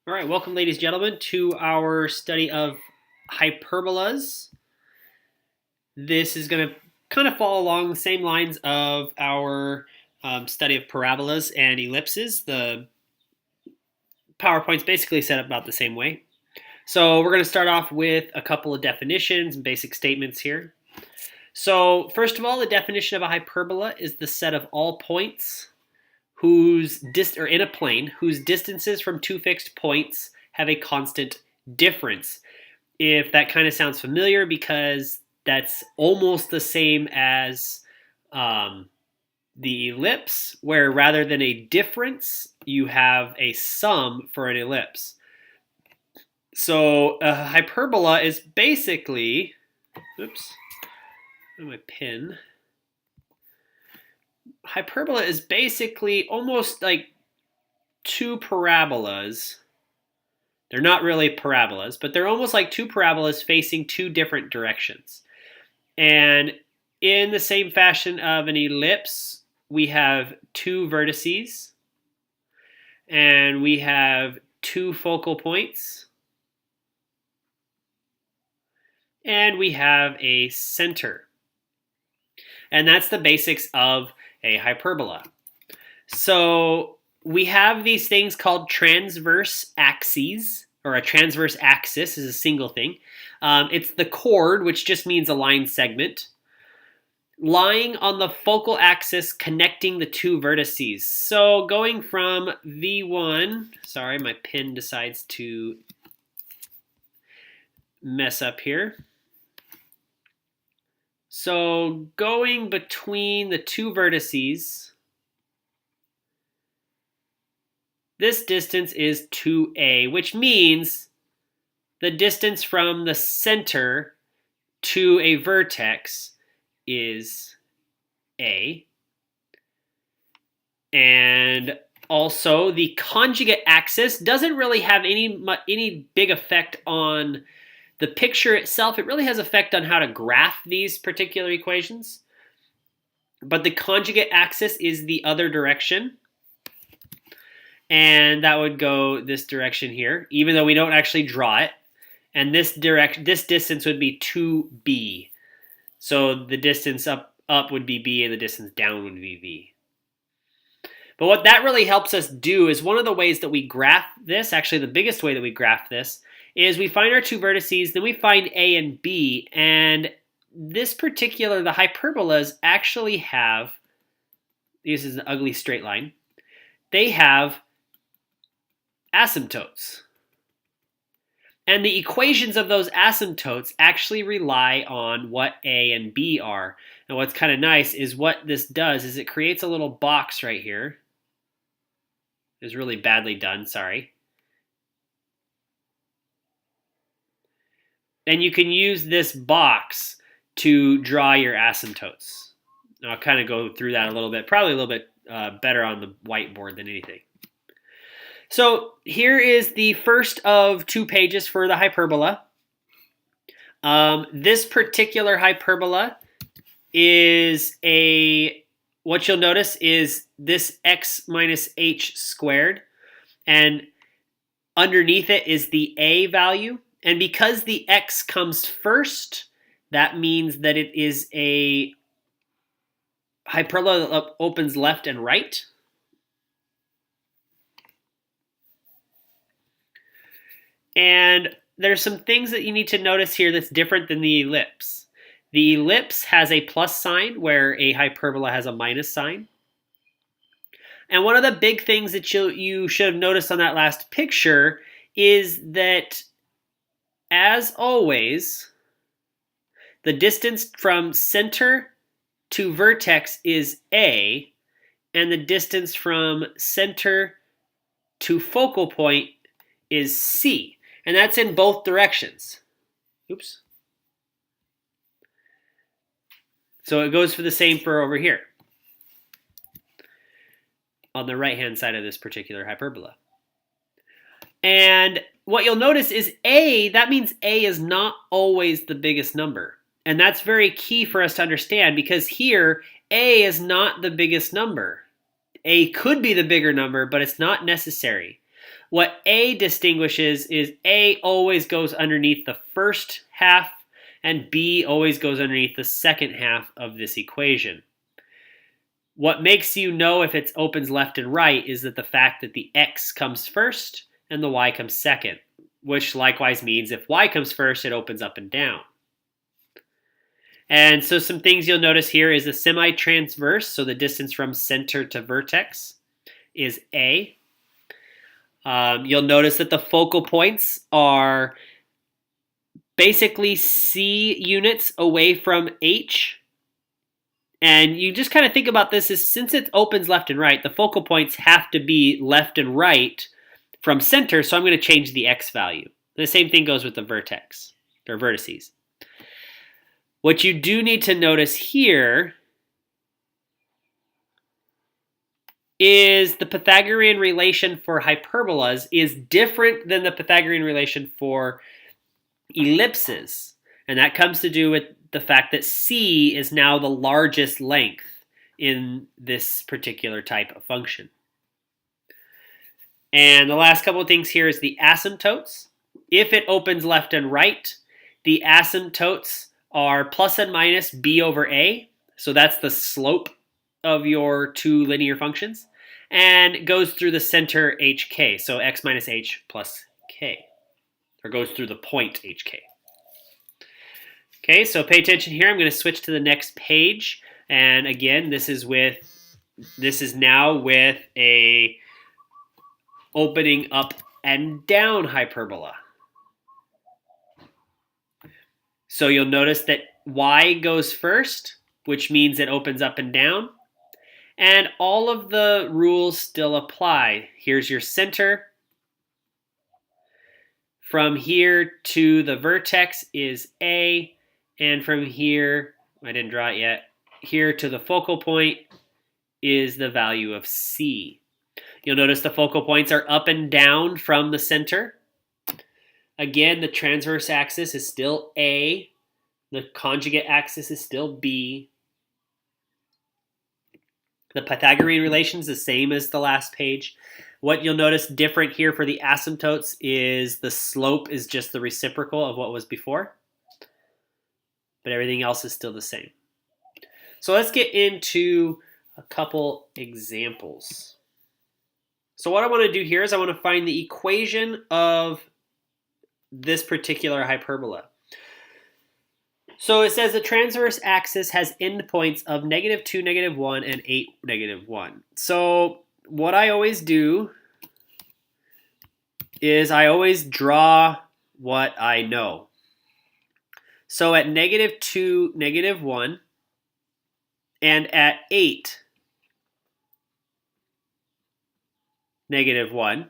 All right, welcome, ladies and gentlemen, to our study of hyperbolas. This is going to kind of follow along the same lines of our study of parabolas and ellipses. The PowerPoint's basically set up about the same way. So we're going to start off with a couple of definitions and basic statements here. So first of all, the definition of a hyperbola is the set of all points in a plane whose distances from two fixed points have a constant difference. If that kind of sounds familiar, because that's almost the same as the ellipse, where rather than a difference, you have a sum for an ellipse. So a hyperbola is basically, my pen. Hyperbola is basically almost like two parabolas. They're not really parabolas, but they're almost like two parabolas facing two different directions. And in the same fashion of an ellipse, we have two vertices, and we have two focal points, and we have a center. And that's the basics of a hyperbola. So we have these things called transverse axes, or a transverse axis is a single thing. It's the chord, which just means a line segment, lying on the focal axis connecting the two vertices. So going from V1, sorry, my pen decides to mess up here. So going between the two vertices, this distance is 2a, which means the distance from the center to a vertex is a. And also the conjugate axis doesn't really have any big effect on the picture itself. It really has effect on how to graph these particular equations. But the conjugate axis is the other direction. And that would go this direction here, even though we don't actually draw it. And this distance would be 2b. So the distance up would be b, and the distance down would be v. But what that really helps us do is one of the ways that we graph this, actually the biggest way that we graph this, is we find our two vertices, then we find a and b, and the hyperbolas actually have, this is an ugly straight line, they have asymptotes. And the equations of those asymptotes actually rely on what a and b are. And what's kind of nice is what this does is it creates a little box right here. It's really badly done, sorry. And you can use this box to draw your asymptotes. I'll kind of go through that a little bit, probably a little bit better on the whiteboard than anything. So here is the first of two pages for the hyperbola. This particular hyperbola is what you'll notice is this x minus h squared, and underneath it is the a value. And because the x comes first, that means that it is a hyperbola that opens left and right. And there's some things that you need to notice here that's different than the ellipse. The ellipse has a plus sign where a hyperbola has a minus sign. And one of the big things that you should have noticed on that last picture is that, as always, the distance from center to vertex is a, and the distance from center to focal point is c. And that's in both directions. Oops. So it goes for the same for over here on the right-hand side of this particular hyperbola. And what you'll notice is a, that means a is not always the biggest number. And that's very key for us to understand, because here, a is not the biggest number. A could be the bigger number, but it's not necessary. What A distinguishes is A always goes underneath the first half and B always goes underneath the second half of this equation. What makes you know if it opens left and right is that the fact that the X comes first and the Y comes second, which likewise means if Y comes first, it opens up and down. And so some things you'll notice here is the semi-transverse, so the distance from center to vertex is A. You'll notice that the focal points are basically C units away from H. And you just kind of think about this as since it opens left and right, the focal points have to be left and right from center, so I'm going to change the X value. The same thing goes with the vertex, or vertices. What you do need to notice here is the Pythagorean relation for hyperbolas is different than the Pythagorean relation for ellipses. And that comes to do with the fact that C is now the largest length in this particular type of function. And the last couple of things here is the asymptotes. If it opens left and right, the asymptotes are plus and minus b over a. So that's the slope of your two linear functions. And it goes through the center hk. So x minus h plus k. Or goes through the point hk. Okay, so pay attention here. I'm going to switch to the next page. And again, this is now with a opening up and down hyperbola. So you'll notice that y goes first, which means it opens up and down. And all of the rules still apply. Here's your center. From here to the vertex is A. And from here, I didn't draw it yet, here to the focal point is the value of C. You'll notice the focal points are up and down from the center. Again, the transverse axis is still A. The conjugate axis is still B. The Pythagorean relation is the same as the last page. What you'll notice different here for the asymptotes is the slope is just the reciprocal of what was before. But everything else is still the same. So let's get into a couple examples. So what I want to do here is I want to find the equation of this particular hyperbola. So it says the transverse axis has endpoints of -2, -1, and 8, -1. So what I always do is I always draw what I know. So at -2, -1, and at 8, -1,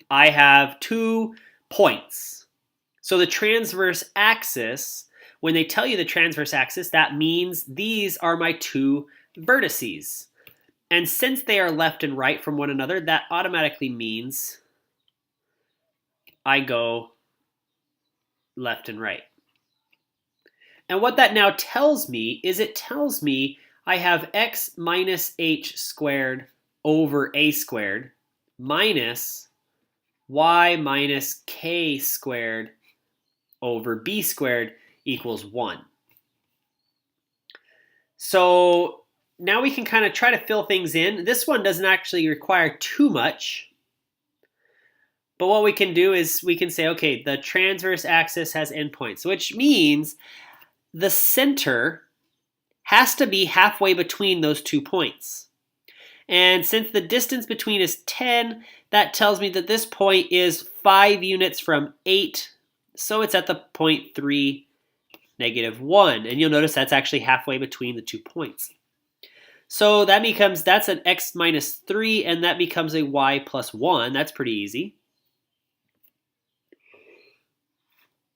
I have 2 points. So the transverse axis, when they tell you the transverse axis, that means these are my 2 vertices. And since they are left and right from one another, that automatically means I go left and right. And what that now tells me is it tells me I have x minus h squared over a squared minus y minus k squared over b squared equals 1. So now we can kind of try to fill things in. This one doesn't actually require too much. But what we can do is we can say, okay, the transverse axis has endpoints, which means the center has to be halfway between those 2 points. And since the distance between is 10, that tells me that this point is 5 units from 8. So it's at the point 3, -1. And you'll notice that's actually halfway between the 2 points. So that's an x minus 3, and that becomes a y plus 1. That's pretty easy.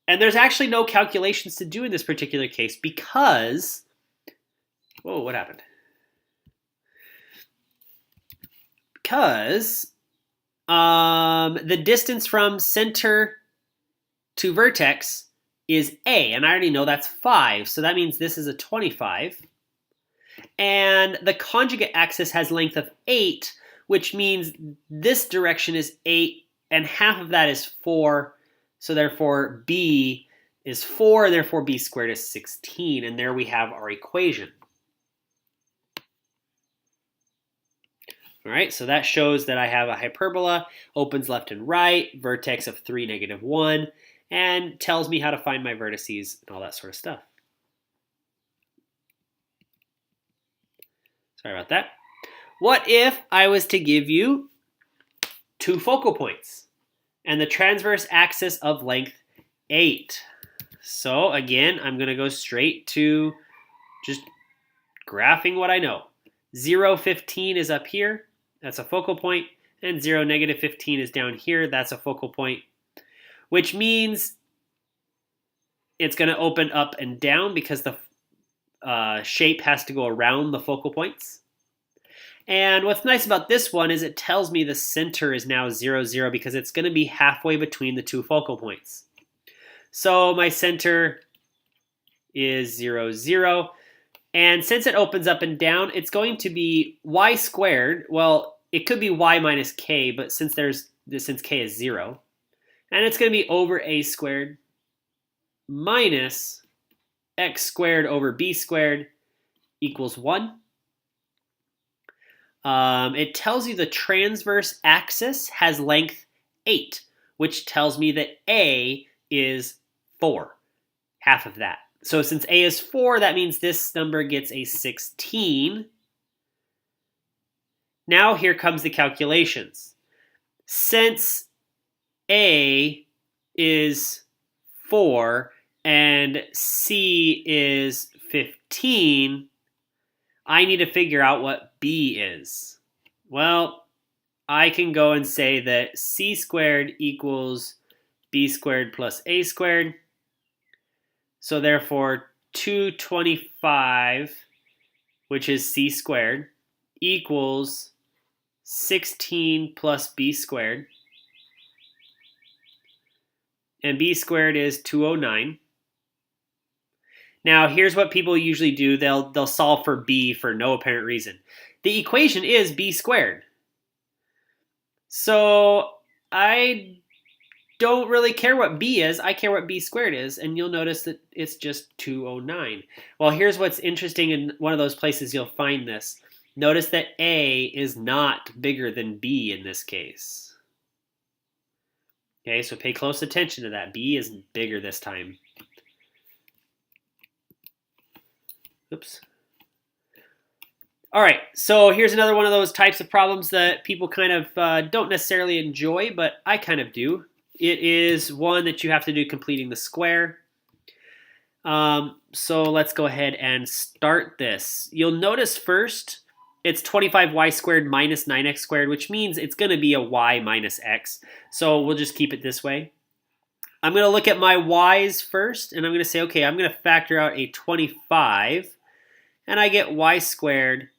And there's actually no calculations to do in this particular case because, whoa, what happened? Because the distance from center to vertex is A, and I already know that's 5, so that means this is a 25. And the conjugate axis has length of 8, which means this direction is 8, and half of that is 4. So therefore, b is 4, and therefore b squared is 16. And there we have our equation. All right, so that shows that I have a hyperbola, opens left and right, vertex of 3, -1, and tells me how to find my vertices and all that sort of stuff. Sorry about that. What if I was to give you 2 focal points and the transverse axis of length 8? So again, I'm going to go straight to just graphing what I know. 0, 15 is up here. That's a focal point. And 0, -15 is down here. That's a focal point. Which means it's going to open up and down because the shape has to go around the focal points. And what's nice about this one is it tells me the center is now 0, 0 because it's going to be halfway between the 2 focal points. So my center is 0, 0. And since it opens up and down, it's going to be y squared. Well, it could be y minus k, but since k is 0, and it's going to be over a squared minus x squared over b squared equals 1. It tells you the transverse axis has length 8, which tells me that a is 4, half of that. So since a is 4, that means this number gets a 16. Now here comes the calculations. Since a is 4 and c is 15, I need to figure out what b is. Well, I can go and say that c squared equals b squared plus a squared. So therefore, 225, which is c squared, equals 16 plus b squared. And b squared is 209. Now, here's what people usually do. They'll solve for b for no apparent reason. The equation is b squared. So I don't really care what b is. I care what b squared is. And you'll notice that it's just 209. Well, here's what's interesting in one of those places you'll find this. Notice that a is not bigger than b in this case. Okay, so pay close attention to that. B is bigger this time. Oops. All right, so here's another one of those types of problems that people kind of don't necessarily enjoy, but I kind of do. It is one that you have to do completing the square. So let's go ahead and start this. You'll notice first it's 25y squared minus 9x squared, which means it's going to be a y minus x. So we'll just keep it this way. I'm going to look at my y's first, and I'm going to say, okay, I'm going to factor out a 25, and I get y squared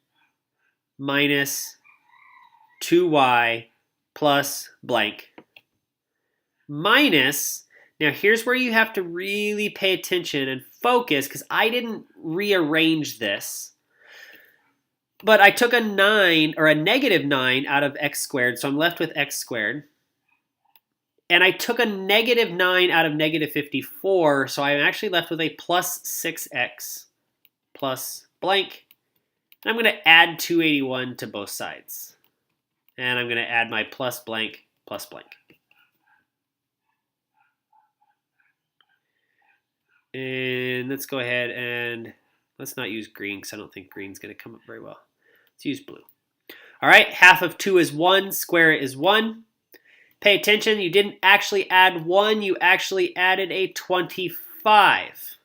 minus 2y plus blank. Minus, now here's where you have to really pay attention and focus, because I didn't rearrange this. But I took a 9, or a negative 9 out of x squared, so I'm left with x squared. And I took a negative 9 out of negative 54, so I'm actually left with a plus 6x plus blank. And I'm going to add 281 to both sides. And I'm going to add my plus blank plus blank. And let's go ahead and let's not use green because I don't think green's going to come up very well. Let's use blue. All right, half of 2 is 1, square is 1. Pay attention, you didn't actually add 1, you actually added a 25.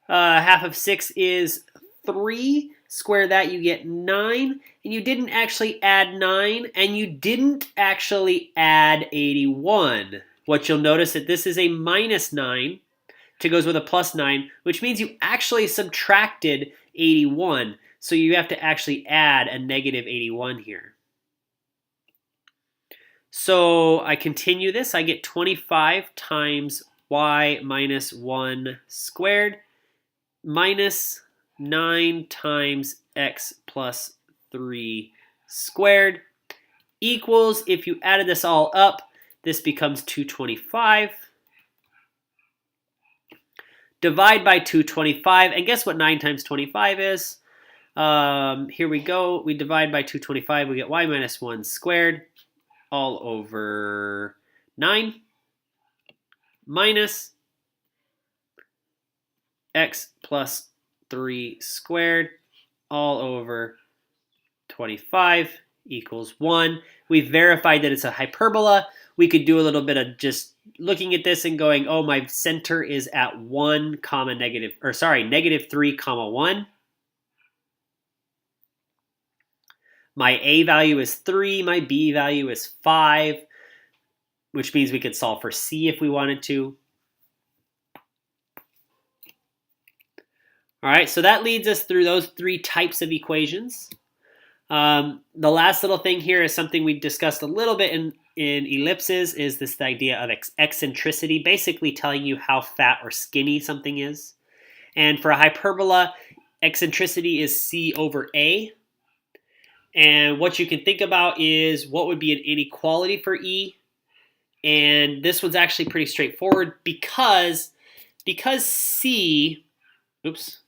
Half of 6 is 3, square that, you get 9. And you didn't actually add 9, and you didn't actually add 81. What you'll notice that this is a minus 9 to goes with a plus 9, which means you actually subtracted 81. So you have to actually add a negative 81 here. So I continue this. I get 25 times y minus 1 squared minus 9 times x plus 3 squared equals, if you added this all up, this becomes 225. Divide by 225, and guess what 9 times 25 is? Here we go. We divide by 225, we get y minus 1 squared all over 9 minus x plus 3 squared all over 25 equals 1. We've verified that it's a hyperbola. We could do a little bit of just looking at this and going, oh, my center is at 1 comma negative, or sorry, negative 3 comma 1. My a value is 3, my b value is 5, which means we could solve for c if we wanted to. All right, so that leads us through those 3 types of equations. The last little thing here is something we discussed a little bit in ellipses, is this idea of eccentricity, basically telling you how fat or skinny something is. And for a hyperbola, eccentricity is c over a. And what you can think about is what would be an inequality for E. And this one's actually pretty straightforward because C, oops,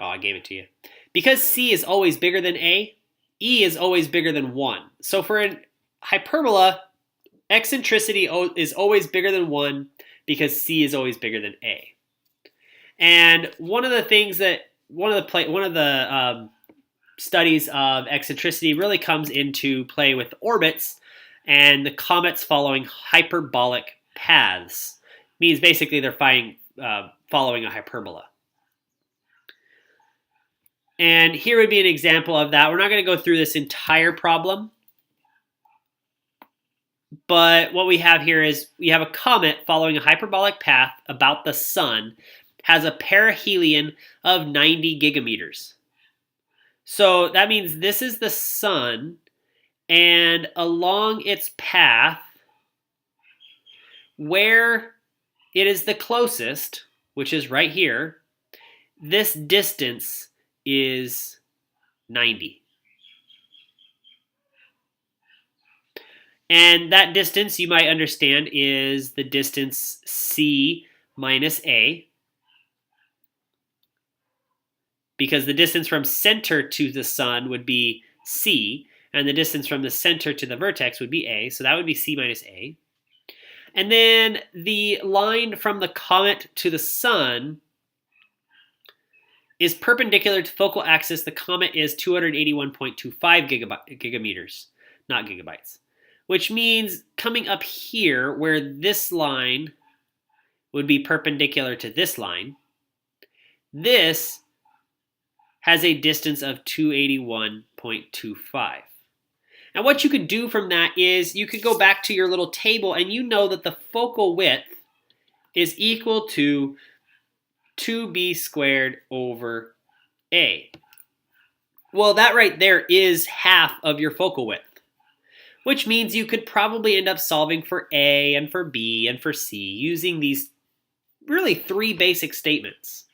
oh, I gave it to you. Because C is always bigger than A, E is always bigger than 1. So for a hyperbola, eccentricity is always bigger than 1 because C is always bigger than A. And one of the things that, one of the studies of eccentricity really comes into play with orbits and the comets following hyperbolic paths. Means basically they're following a hyperbola. And here would be an example of that. We're not going to go through this entire problem, but what we have here is we have a comet following a hyperbolic path about the sun, has a perihelion of 90 gigameters. So that means this is the sun, and along its path, where it is the closest, which is right here, this distance is 90. And that distance, you might understand, is the distance c minus a, because the distance from center to the sun would be c, and the distance from the center to the vertex would be a, so that would be c minus a. And then the line from the comet to the sun is perpendicular to focal axis. The comet is 281.25 gigameters, not gigabytes, which means coming up here where this line would be perpendicular to this line, this has a distance of 281.25. Now what you could do from that is you could go back to your little table and you know that the focal width is equal to 2b squared over a. Well, that right there is half of your focal width, which means you could probably end up solving for a and for b and for c using these really 3 basic statements.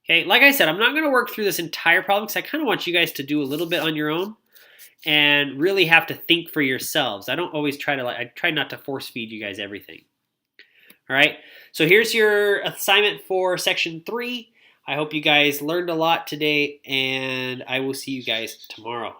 Okay, like I said, I'm not going to work through this entire problem because I kind of want you guys to do a little bit on your own and really have to think for yourselves. I don't always I try not to force feed you guys everything. All right, so here's your assignment for section 3. I hope you guys learned a lot today, and I will see you guys tomorrow.